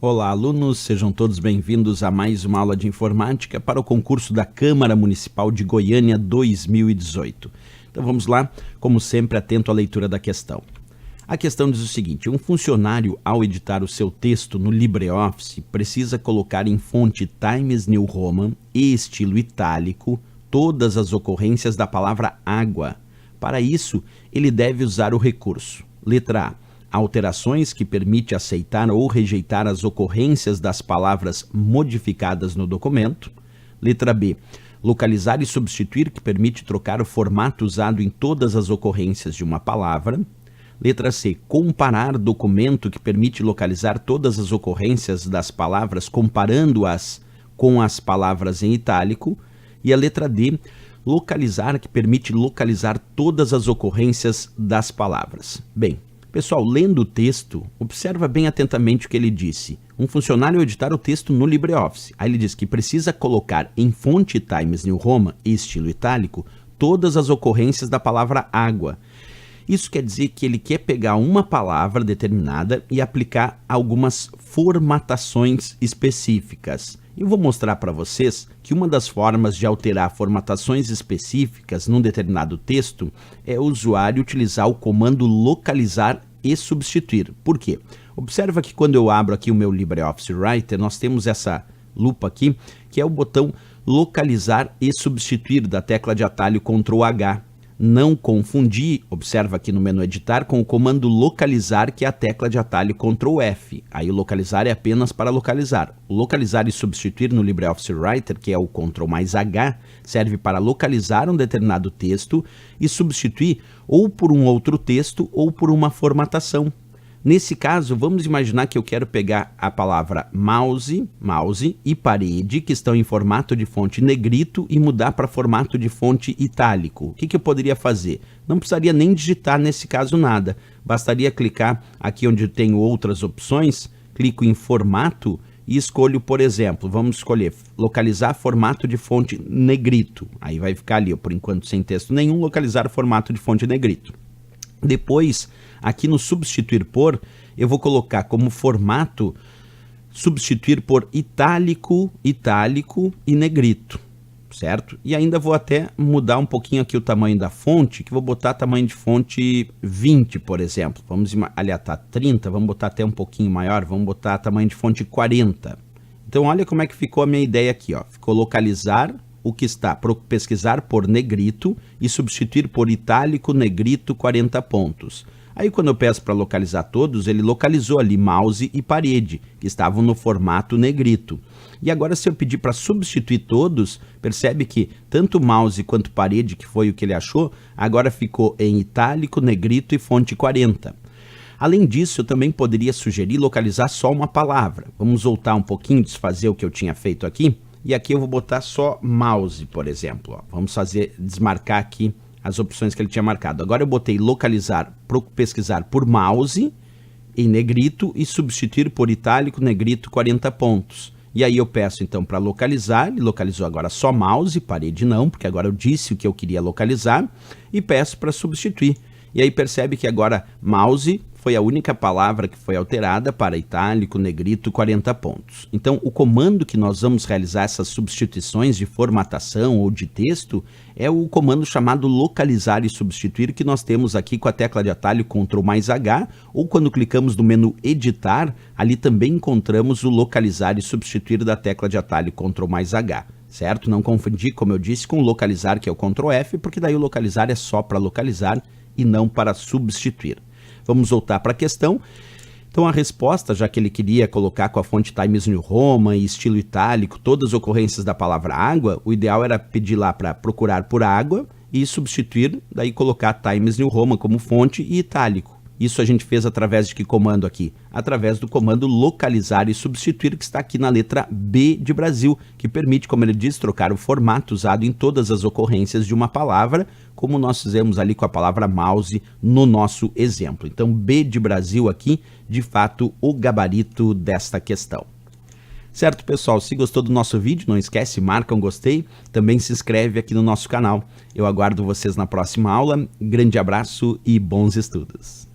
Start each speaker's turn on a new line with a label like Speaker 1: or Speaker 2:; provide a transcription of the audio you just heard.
Speaker 1: Olá, alunos, sejam todos bem-vindos a mais uma aula de informática para o concurso da Câmara Municipal de Goiânia 2018. Então vamos lá, como sempre, atento à leitura da questão. A questão diz o seguinte: um funcionário, ao editar o seu texto no LibreOffice, precisa colocar em fonte Times New Roman e estilo itálico todas as ocorrências da palavra água. Para isso, ele deve usar o recurso. Letra A. Alterações que permite aceitar ou rejeitar as ocorrências das palavras modificadas no documento. Letra B. Localizar e substituir, que permite trocar o formato usado em todas as ocorrências de uma palavra. Letra C. Comparar documento, que permite localizar todas as ocorrências das palavras, comparando-as com as palavras em itálico. E a letra D. Localizar, que permite localizar todas as ocorrências das palavras. Bem, pessoal, lendo o texto, observa bem atentamente o que ele disse. Um funcionário editar o texto no LibreOffice. Aí ele diz que precisa colocar em fonte Times New Roman e estilo itálico todas as ocorrências da palavra água. Isso quer dizer que ele quer pegar uma palavra determinada e aplicar algumas formatações específicas. Eu vou mostrar para vocês que uma das formas de alterar formatações específicas num determinado texto é o usuário utilizar o comando localizar e substituir. Por quê? Observa que quando eu abro aqui o meu LibreOffice Writer, nós temos essa lupa aqui, que é o botão localizar e substituir da tecla de atalho Ctrl H. Não confundir, observa aqui no menu editar, com o comando localizar, que é a tecla de atalho Ctrl F. Aí o localizar é apenas para localizar. O localizar e substituir no LibreOffice Writer, que é o Ctrl mais H, serve para localizar um determinado texto e substituir ou por um outro texto ou por uma formatação. Nesse caso, vamos imaginar que eu quero pegar a palavra mouse e parede, que estão em formato de fonte negrito, e mudar para formato de fonte itálico. O que eu poderia fazer? Não precisaria nem digitar nesse caso nada. Bastaria clicar aqui onde tenho outras opções, clico em formato e escolho, por exemplo, vamos escolher localizar formato de fonte negrito. Aí vai ficar ali, por enquanto sem texto nenhum, localizar formato de fonte negrito. Depois, aqui no substituir por, eu vou colocar como formato substituir por itálico e negrito, certo? E ainda vou até mudar um pouquinho aqui o tamanho da fonte, que vou botar tamanho de fonte 20, por exemplo. Vamos, aliás, tá 30, vamos botar até um pouquinho maior, vamos botar tamanho de fonte 40. Então, olha como é que ficou a minha ideia aqui, ó. Ficou localizar o que está, pesquisar por negrito e substituir por itálico, negrito, 40 pontos. Aí quando eu peço para localizar todos, ele localizou ali mouse e parede, que estavam no formato negrito. E agora se eu pedir para substituir todos, percebe que tanto mouse quanto parede, que foi o que ele achou, agora ficou em itálico, negrito e fonte 40. Além disso, eu também poderia sugerir localizar só uma palavra. Vamos voltar um pouquinho, desfazer o que eu tinha feito aqui. E aqui eu vou botar só mouse, por exemplo. Ó. Vamos desmarcar aqui as opções que ele tinha marcado. Agora eu botei localizar, pesquisar por mouse em negrito e substituir por itálico, negrito, 40 pontos. E aí eu peço então para localizar, ele localizou agora só mouse, parede não, porque agora eu disse o que eu queria localizar, e peço para substituir. E aí percebe que agora mouse foi a única palavra que foi alterada para itálico, negrito, 40 pontos. Então, o comando que nós vamos realizar essas substituições de formatação ou de texto é o comando chamado localizar e substituir, que nós temos aqui com a tecla de atalho Ctrl mais H, ou quando clicamos no menu editar, ali também encontramos o localizar e substituir da tecla de atalho Ctrl mais H. Certo? Não confundir, como eu disse, com localizar, que é o Ctrl F, porque daí o localizar é só para localizar e não para substituir. Vamos voltar para a questão. Então a resposta, já que ele queria colocar com a fonte Times New Roman e estilo itálico todas as ocorrências da palavra água, o ideal era pedir lá para procurar por água e substituir, daí colocar Times New Roman como fonte e itálico. Isso a gente fez através de que comando aqui? Através do comando localizar e substituir, que está aqui na letra B de Brasil, que permite, como ele diz, trocar o formato usado em todas as ocorrências de uma palavra, como nós fizemos ali com a palavra mouse no nosso exemplo. Então, B de Brasil aqui, de fato, o gabarito desta questão. Certo, pessoal? Se gostou do nosso vídeo, não esquece, marca um gostei, também se inscreve aqui no nosso canal. Eu aguardo vocês na próxima aula. Grande abraço e bons estudos!